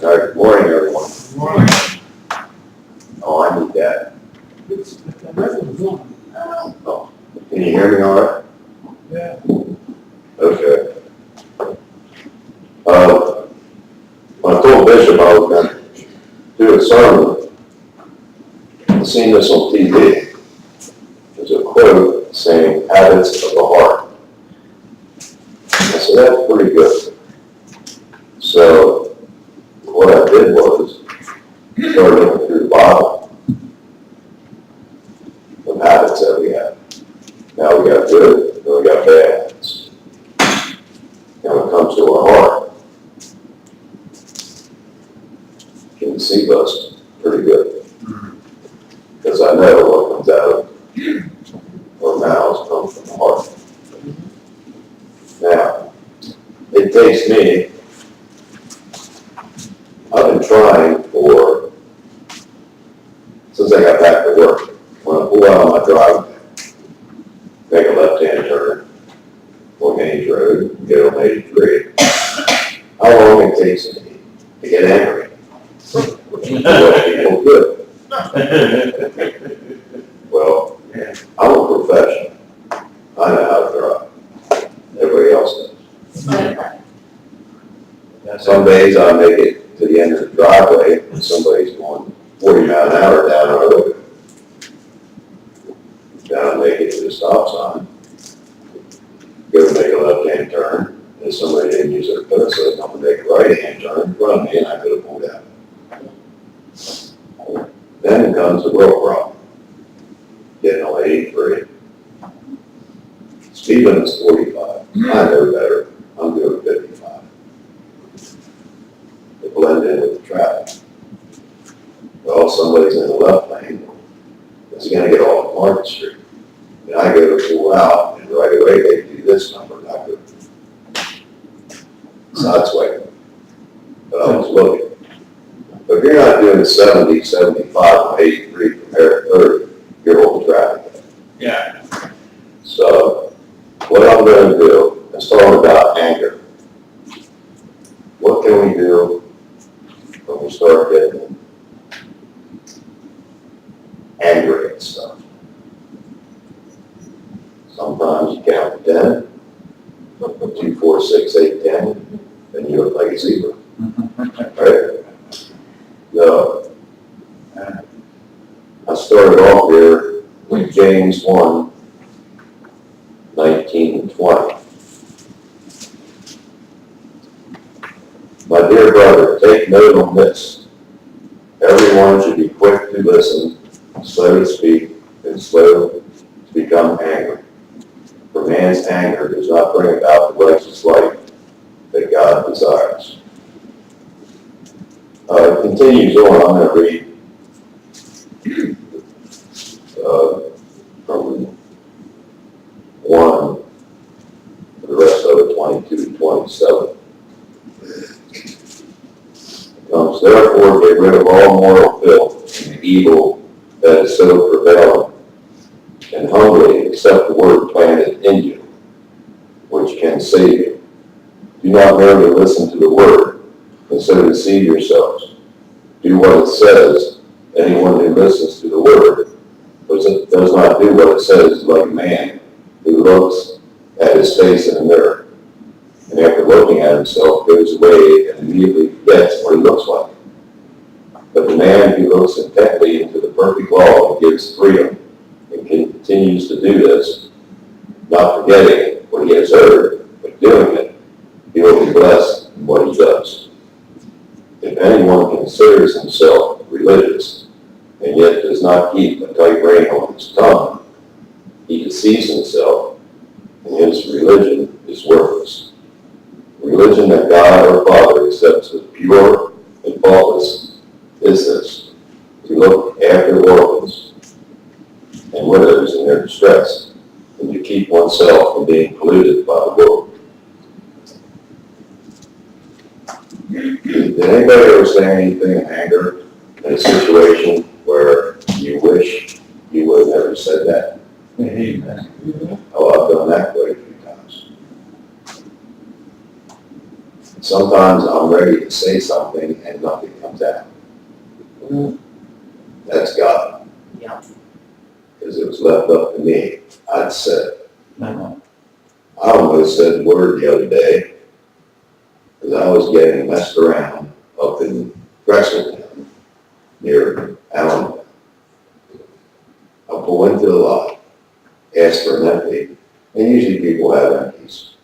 All right, good morning, everyone. Morning. Oh, I need that. Oh, can you hear me all right? Yeah. Okay. When I told Bishop I was going to do a sermon, I seen this on TV. There's a quote saying, habits of the heart. I said, that's pretty good. So what I did was start looking through the Bible of habits that we have. Now we got good, then we got bad habits. And when it comes to our heart, can see us pretty good. Because I know what comes out of our mouths comes from the heart. Now, it takes me, I've been trying since I got back to work, when I pull out on my driveway, make a left-hand turn, on Gage Road, get on 83. How long it takes me to get angry? What people do. Well, I'm a professional. I know how to drive. Everybody else does. Some days I make it to the end of the driveway and somebody's going 40 miles an hour down the road. Then I make it to the stop sign. Go to make a left-hand turn, and somebody didn't use their foot, so I'm going to make a right-hand turn in front of me, and I could have pulled out. Then comes the real problem. Getting on 83. Speed limit's 45. I know better. I'm doing 55. To blend in with the traffic. Well, somebody's in the left lane. Is he going to get off Market Street? And I go to pull out, and right away they do this number, and I go sideswipe. But I was looking. But if you're not doing 70, 75, 83 compared to 30, you're holding traffic. Yeah. So, what I'm going to do is talk about anger. What can we do when we start getting angry at stuff? Sometimes you count to 10, 2, 4, 6, 8, 10, and you look like a zebra. Right? No. I started off here with James 1, 19 and 20. My dear brother, take note on this. Everyone should be quick to listen, slow to speak, and slow to become angry. For man's anger does not bring about the righteous life that God desires. It continues on. I'm going to read from 1, the rest of it, 22 to 27. It comes, therefore, get rid of all moral filth and evil that is so prevalent, and humbly accept the word planted in you, which can save you. Do not merely listen to the word, and so deceive yourselves. Do what it says. Anyone who listens to the word but does not do what it says is like a man who looks at his face in a mirror, and after looking at himself goes away and immediately forgets what he looks like. But the man who looks intently into the perfect law gives freedom and continues to do this, not forgetting what he has heard, but doing it, he will be blessed in what he does. If anyone considers himself religious and yet does not keep a tight rein on his tongue, he deceives himself, and his religion is worthless. Religion that God our Father accepts as pure and faultless is this: to look after orphans and widows in their distress, and to keep oneself from being polluted by the world. Did anybody ever say anything in anger in a situation where you wish you would have never said that? Oh, I've done that quite a few times. sometimes I'm ready to say something and nothing comes out. That's God. Yeah. Because it was left up to me. I'd said, Uh-huh. I almost said the word the other day, because I was getting messed around up in Grexeltown, near Allen. I'll pull into the lot, ask for an empty, and usually people have empties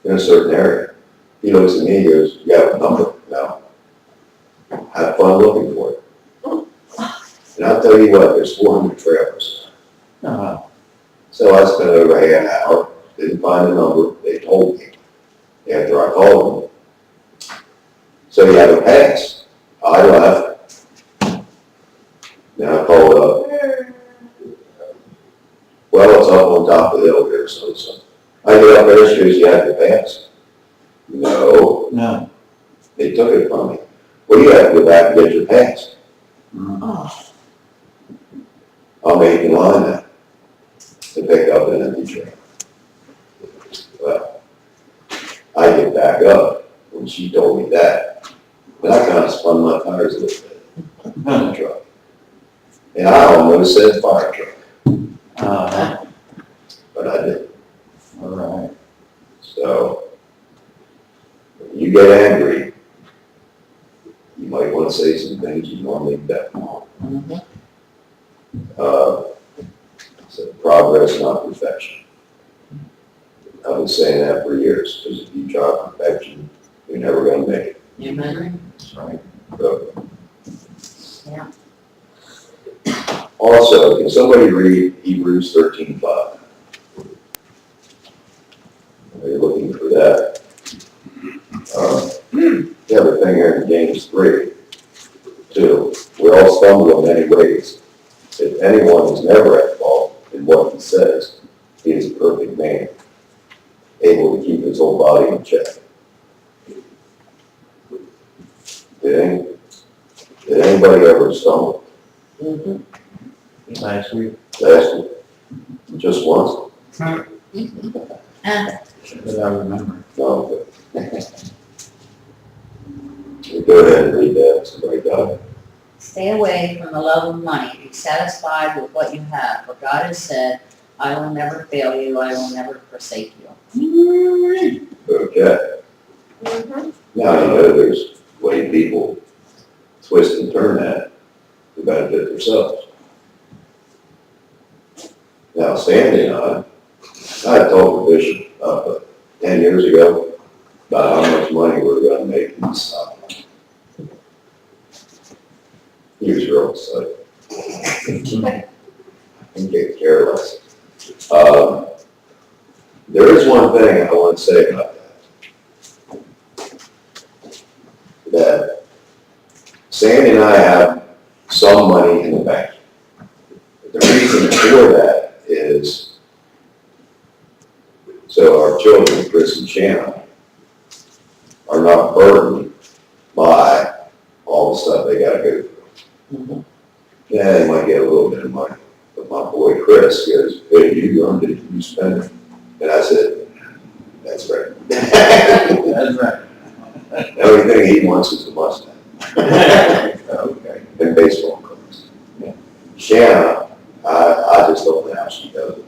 in a certain area. He looks at me and goes, "You have a number?" No. Have fun looking for it. And I'll tell you what, there's 400 trailers. Uh-huh. So I spent over a half hour, didn't find the number, they told me after I called them. So you have a pass. I left. Then I called up. Well, it's up on top of the hill here, so I get up there, she goes, "You have the pass?" No, No. they took it from me. Well, you have to go back and get your pass. Mhm. Oh, I'll make you line that to pick up an empty trailer. Well, I get back up when she told me that, but I kind of spun my tires a little bit on the truck. And I almost said fire truck, Uh-huh. but I didn't. All right. So, when you get angry, you might want to say some things you normally don't. mhm. So progress, not perfection. I've been saying that for years, because if you try perfection, you're never going to make it. Amen. That's right. So, Yeah. also, can somebody read Hebrews 13:5? Are you looking for that? The other thing here in James 3:2, we all stumble in many ways. If anyone is never at fault in what he says, he is a perfect man, able to keep his whole body in check. Did anybody ever stumble Mhm. Last week, last week? Just once? Ah, that I remember. No. Go ahead and read that, somebody got it. Stay away from the love of money. Be satisfied with what you have. For God has said, I will never fail you. I will never forsake you. Okay. Mhm. Now, you know, there's way people twist and turn that to benefit themselves. Now, Sandy and I talked to Bishop, 10 years ago about how much money we're gonna make in this stock. He was real excited. And get careless. There is one thing I want to say about that. That Sandy and I have some money in the bank. The reason for that is so our children, Chris and Shannon, are not burdened by all the stuff they gotta go through. Mhm. Yeah, they might get a little bit of money, but my boy Chris goes, "Hey, you earned it, you spend it." And I said, "That's right." That's right. The only thing he wants is a Mustang Okay. and baseball cards. Shanna, I just don't know how she does it.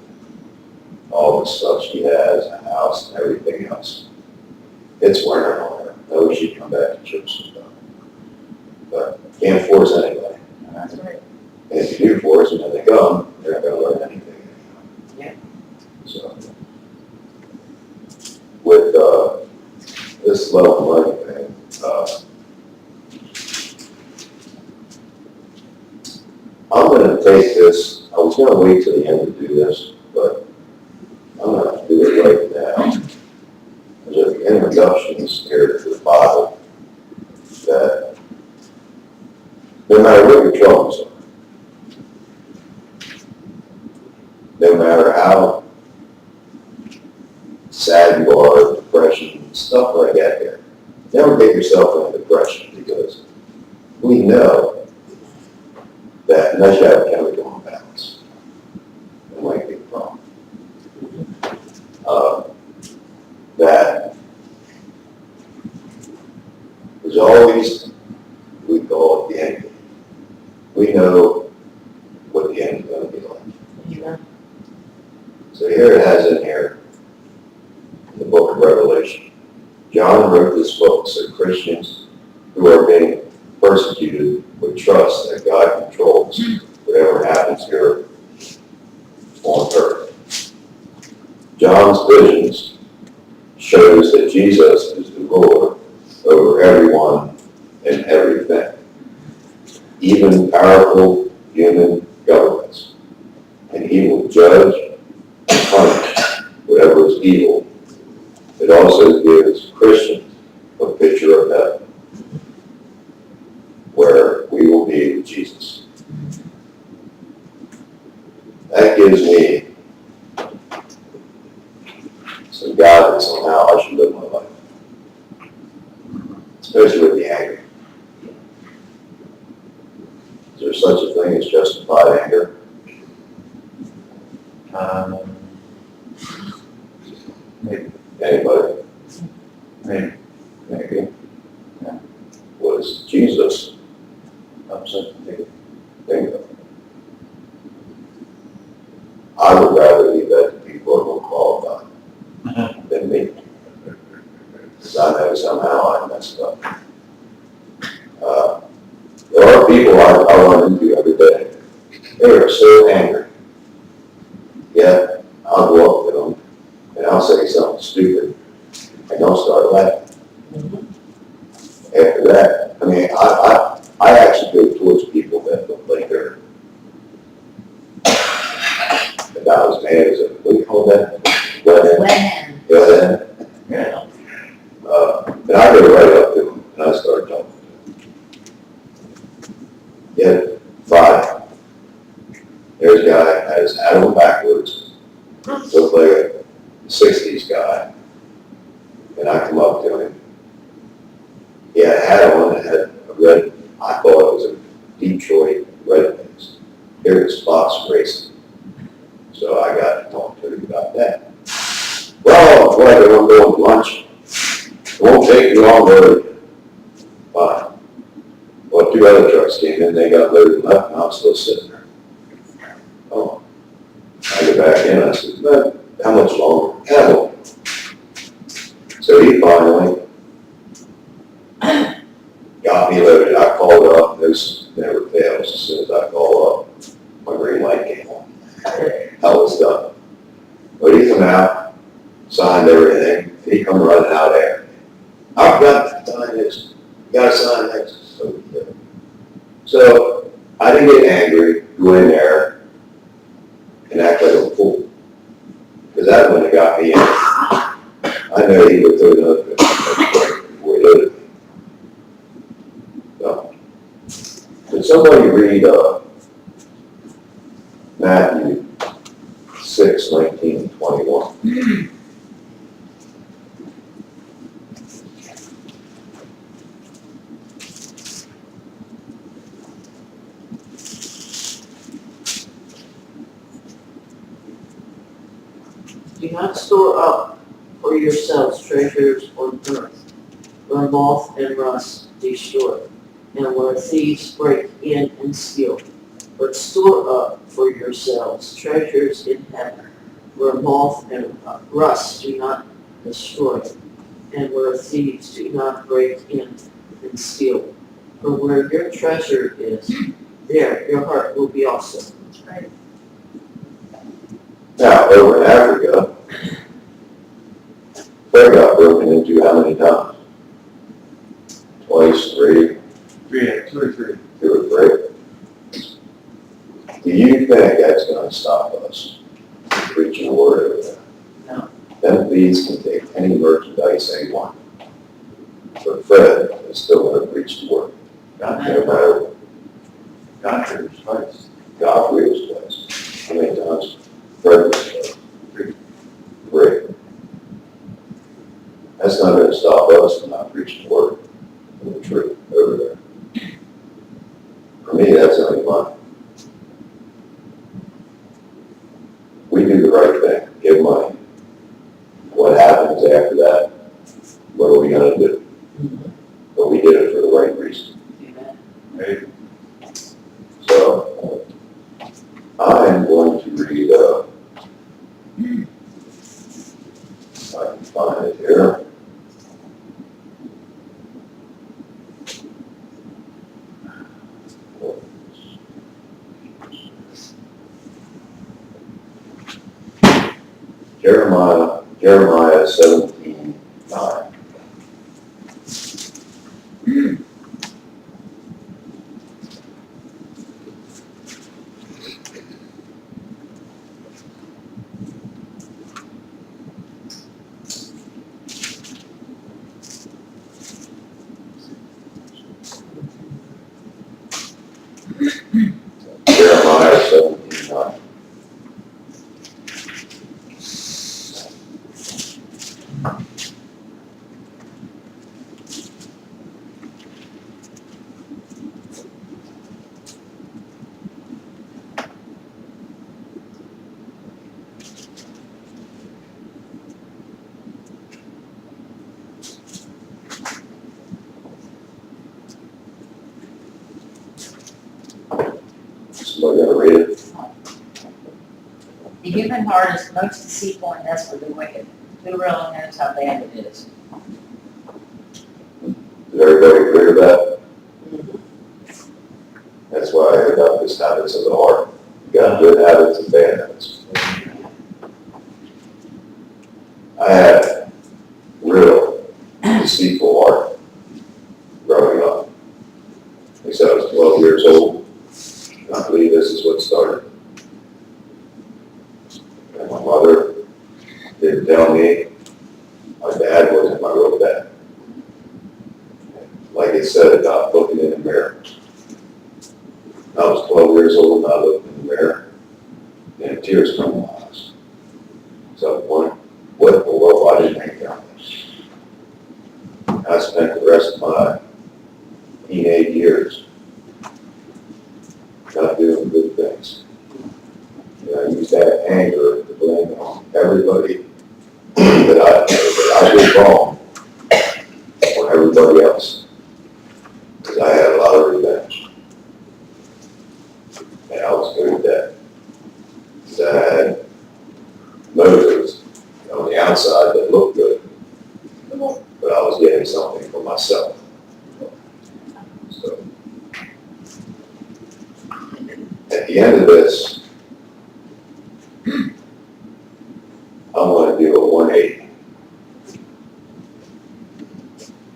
All the stuff she has, a house and everything else. It's wearing on her. I wish she'd come back to church sometime. But can't force anybody. That's right. And if you do force them and they come, they're not gonna learn anything. Yeah. So, with, this level money thing, I'm gonna take this, I was gonna wait till the end to do this, but I'm gonna do it right now. There's an introductions here to the Bible that no matter what your troubles are, no matter how sad you are, depression, stuff like that there, never get yourself in a depression because we know that unless you have a chemical imbalance, it might be a problem. That There's always, we call it the end game. We know what the end's gonna be like. Yeah. So here it has in here, in the book of Revelation. John wrote this book so Christians who are being persecuted would trust that God controls whatever happens here on earth. John's visions shows that Jesus is the Lord over everyone and everything, even powerful human governments. And he will judge and punish whatever is evil. It also gives Christians a picture of heaven, where we will be with Jesus. That gives me some guidance on how I should live my life, especially with the anger. Is there such a thing as justified anger? Maybe, Anybody? maybe, Maybe. Was Jesus upset the bingo? I would rather leave that to people who are more qualified than me. Because I know somehow I messed up. There are people I run into every day. They are so angry. Yet, I'll go up to them and I'll say something stupid and they'll start laughing. After that, I mean, I actually go towards people that look like they're about as mad as a, what do you call that? When? Yeah, Yeah. and I go right up to them and I start talking to them. Yet, fine. There's a guy that has hat on backwards, looks like a 60s guy. And I come up to him. He had a hat on that had a red, I thought it was a Detroit Red Wings. Here's Fox Racing. So I got to talk to him about that. Well, boy, I'm going to lunch. It won't take you long, really. Fine. Well, 2 other trucks came in, they got loaded and left, and I was still sitting there. Oh. I go back in, I said, "Man, how much longer?" "Yeah." So he finally got me loaded. I called up, this never fails. As soon as I call up, my green light came on. I was done. But he come out, signed everything. He come running out there. "I've got to sign this. You got to sign this." So I didn't get angry, go in there, and act like a fool. Because that wouldn't have got me in. I know he would throw another before he did it. So, could somebody read Matthew 6:19-21? Do not store up for yourselves treasures on earth, where moth and rust destroy, and where thieves break in and steal. But store up for yourselves treasures in heaven, where moth and rust do not destroy, and where thieves do not break in and steal. For where your treasure is, there your heart will be also. Right. Now, over in Africa, they got broken into how many times? Twice, 3, 2 or 3. 2 or 3. Do you think that's going to stop us from preaching the word over there? No. Them thieves can take any merchandise they want. But Fred is still going to preach the word. God, No matter God triggers twice. God wills place. How many times? Fred was 3. That's not going to stop us from not preaching the word and the truth over there. For me, that's only money. We do the right thing, give money. What happens after that? What are we going to do? But we did it Jeremiah 17:9. Jeremiah 17:9. Somebody gotta read it. The human heart is most deceitful and desperately wicked. Who really knows how bad it is? Does everybody agree with that? That's why I got this habits of the heart. You got good habits and bad habits. I had real deceitful heart growing up. They said I was 12 years old, and I believe this is what started. And my mother didn't tell me my dad wasn't my real dad. Like it said about looking in the mirror. I was 12 years old and I looked in the mirror and tears come to my eyes. So what in the world, I didn't think about this. I spent the rest of my teenage years not doing good things. And I used that anger to blame on everybody that I did wrong on everybody else. Because I had a lot of revenge. And I was good at that. Because I had motives on the outside that looked good. But I was getting something for myself. So, at the end of this, I want to do a 180.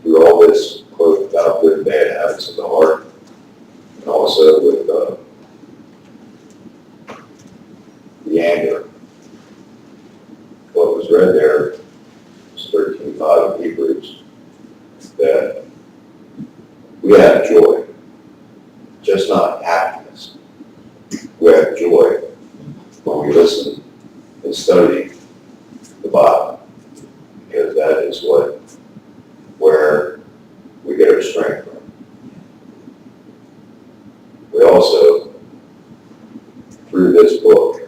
Through all this quote about good and bad habits of the heart, and also with the anger. What was read there was 13:5 in Hebrews, that we have joy, just not happiness. We have joy when we listen and study the Bible, because that is where we get our strength from. We also, through this book,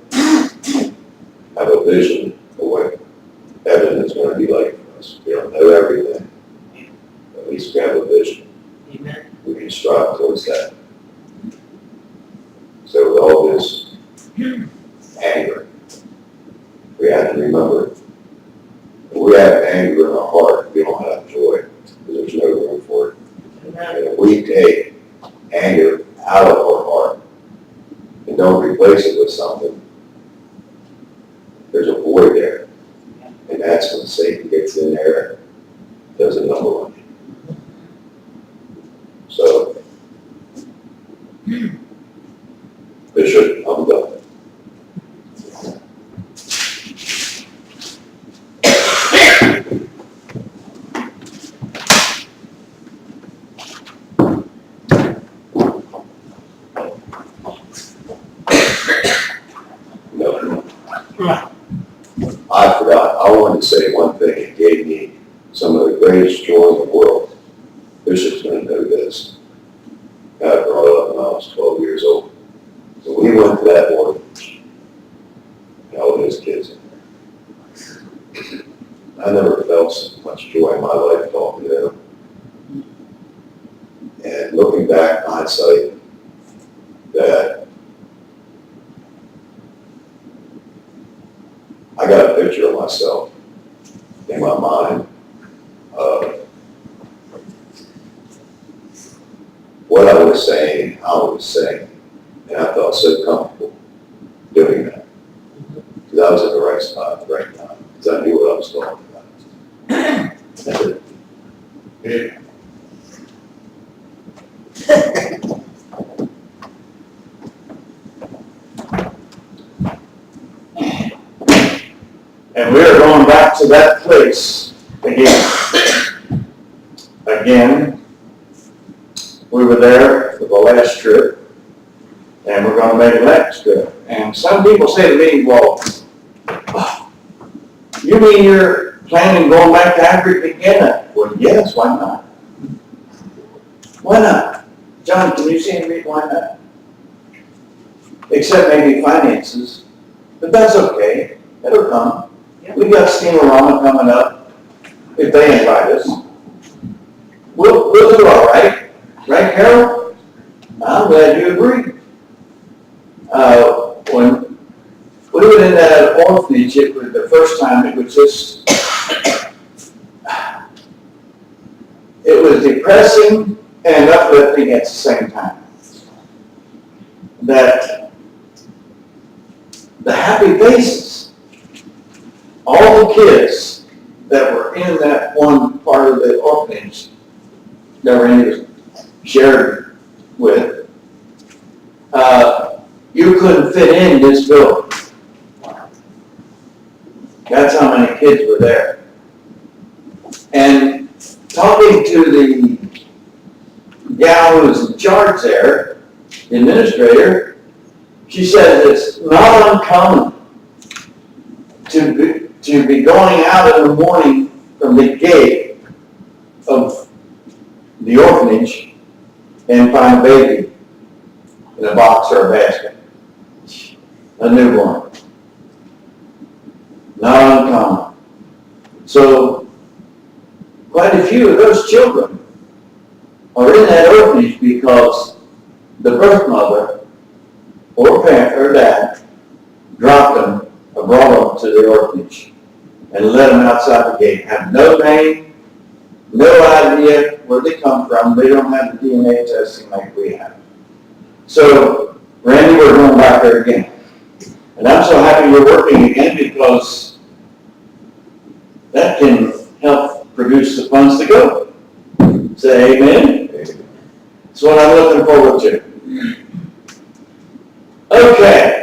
have a vision of what heaven is going to be like for us. We don't know everything. At least we have a vision. Amen. We can strive towards that. So with all this anger, we have to remember, if we have anger in our heart, we don't have joy, because there's no room for it. Amen. And if we take anger out of our heart and don't replace it with something, there's a void there. And that's when Satan gets in there and does a number on you. So, Bishop, I'm done. No. I forgot, I wanted to say one thing. It gave me some of the greatest joy in the world. Bishop's going to know this. God brought up when I was 12 years old. So we went to that orphanage. And all those kids in there. I never felt so much joy in my life talking to them. And looking back, hindsight, that I got a picture of myself in my mind of what I was saying, how I was saying, and I felt so comfortable doing that. Because I was at the right spot at the right time. 'cause I knew what I was talking about. Yeah. And we are going back to that place again. Again, we were there for the last trip, and we're gonna make the next trip. And some people say to me, well, you mean you're planning going back to Africa again? Well, yes, why not? Why not? John, can you see any reason why not? Except maybe finances, but that's okay, it'll come. We got Steamorama coming up, if they invite us. We'll do all right, right, Carol? I'm glad you agree. When we were in that orphanage, it was the first time, it was just, it was depressing and uplifting at the same time. That the happy faces, all the kids that were in that one part of the orphanage that Randy shared with, you couldn't fit in this building. That's how many kids were there. And talking to the gal who's in charge there, the administrator, she said it's not uncommon to be going out in the morning from the gate of the orphanage and find a baby in a box or a basket, a newborn. Not uncommon. So quite a few of those children are in that orphanage because the birth mother or parent or dad dropped them or brought them to the orphanage and let them outside the gate. Have no name, no idea where they come from. They don't have the DNA testing like we have. So, Randy, we're going back there again. And I'm so happy you're working again because that can help produce the funds to go. Say amen. That's what I'm looking forward to. Okay.